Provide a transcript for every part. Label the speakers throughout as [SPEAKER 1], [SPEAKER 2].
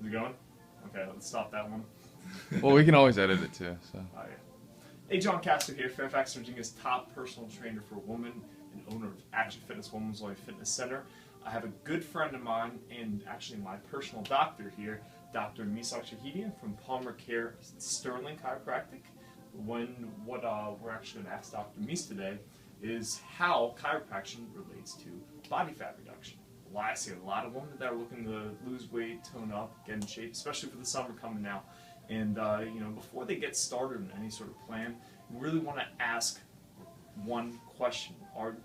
[SPEAKER 1] Is it going? Okay, let's stop that one.
[SPEAKER 2] Well, we can always edit it too. So.
[SPEAKER 1] Oh, yeah. Hey, John Casto here, Fairfax, Virginia's top personal trainer for women and owner of Action Fitness Women's Life Fitness Center. I have a good friend of mine and actually my personal doctor here, Dr. Misak Shahidian from Palmer Care Sterling Chiropractic. What we're actually going to ask Dr. Mies today is how chiropractic relates to body fat reduction. Well, I see a lot of women that are looking to lose weight, tone up, get in shape, especially for the summer coming now. And you know, before they get started in any sort of plan, we really want to ask one question: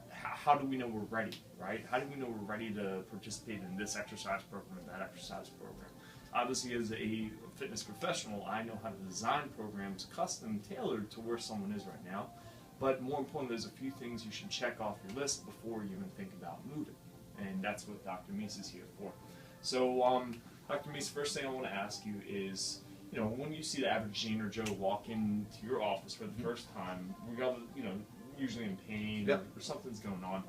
[SPEAKER 1] how do we know we're ready, right? How do we know we're ready to participate in this exercise program or that exercise program? Obviously, as a fitness professional, I know how to design programs custom tailored to where someone is right now. But more importantly, there's a few things you should check off your list before you even think about moving. And that's what Dr. Mies is here for. So, Dr. Mies, first thing I want to ask you is, you know, when you see the average Jane or Joe walk into your office for the first time, regardless, you know, usually in pain or something's going on,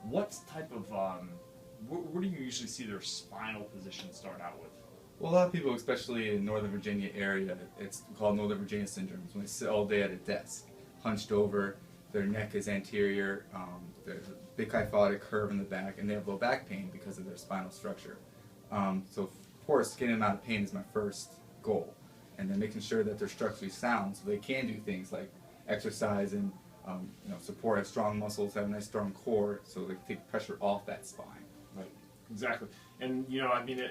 [SPEAKER 1] what type of, where do you usually see their spinal position start out with?
[SPEAKER 3] Well, a lot of people, especially in Northern Virginia area, it's called Northern Virginia syndrome. It's when they sit all day at a desk, hunched over, their neck is anterior, there's a big kyphotic curve in the back, and they have low back pain because of their spinal structure. So, of course, getting them out of pain is my first goal. And then making sure that they're structurally sound so they can do things like exercise and you know, support, have strong muscles, have a nice strong core, so they can take pressure off that spine.
[SPEAKER 1] Right, exactly. And you know, I mean,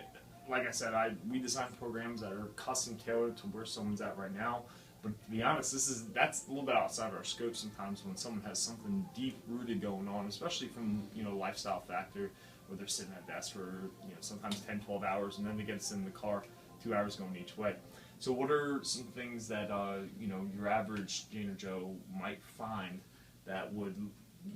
[SPEAKER 1] like I said, we design programs that are custom tailored to where someone's at right now. But to be honest, that's a little bit outside our scope sometimes when someone has something deep rooted going on, especially from, you know, lifestyle factor, where they're sitting at a desk for, you know, sometimes 10, 12 hours, and then they get us in the car 2 hours going each way. So what are some things that you know, your average Jane or Joe might find that would,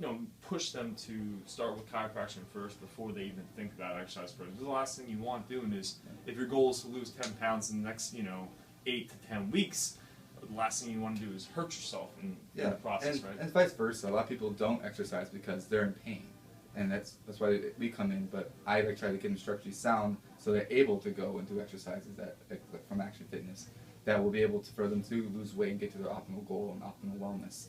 [SPEAKER 1] you know, push them to start with chiropractic first before they even think about exercise programs? The last thing you want doing is, if your goal is to lose 10 pounds in the next, you know, 8 to 10 weeks, the last thing you want to do is hurt yourself in the process, right?
[SPEAKER 3] And vice versa. A lot of people don't exercise because they're in pain, and that's why we come in. But I try to get them structurally sound so they're able to go and do exercises that, like from Action Fitness, that will be able to, for them to lose weight and get to their optimal goal and optimal wellness.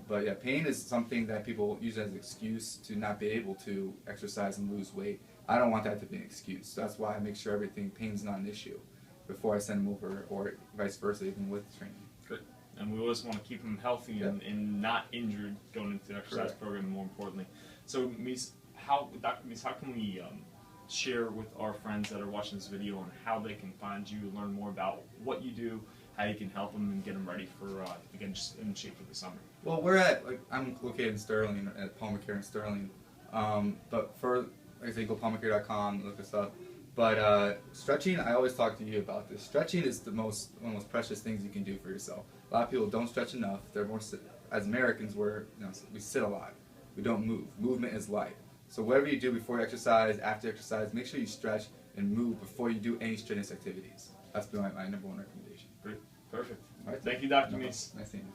[SPEAKER 3] But yeah, pain is something that people use as an excuse to not be able to exercise and lose weight. I don't want that to be an excuse. So that's why I make sure pain's not an issue before I send them over, or vice versa, even with training.
[SPEAKER 1] Good. And we always want to keep them healthy and not injured going into the exercise program, more importantly. So, Dr. Mies, how can we share with our friends that are watching this video on how they can find you, learn more about what you do, how you can help them and get them ready for, again, just in shape for the summer?
[SPEAKER 3] Well, I'm located in Sterling, at Palmer Care in Sterling. But for, like I say, go palmercare.com, look us up. But stretching, I always talk to you about this. Stretching is one of the most precious things you can do for yourself. A lot of people don't stretch enough. They're more, as Americans, we sit a lot. We don't move. Movement is life. So whatever you do before you exercise, after exercise, make sure you stretch and move before you do any strenuous activities. That's been my number one recommendation.
[SPEAKER 1] Great. Perfect.
[SPEAKER 3] All right.
[SPEAKER 1] Thank you, Dr. Mies.
[SPEAKER 3] Nice seeing you.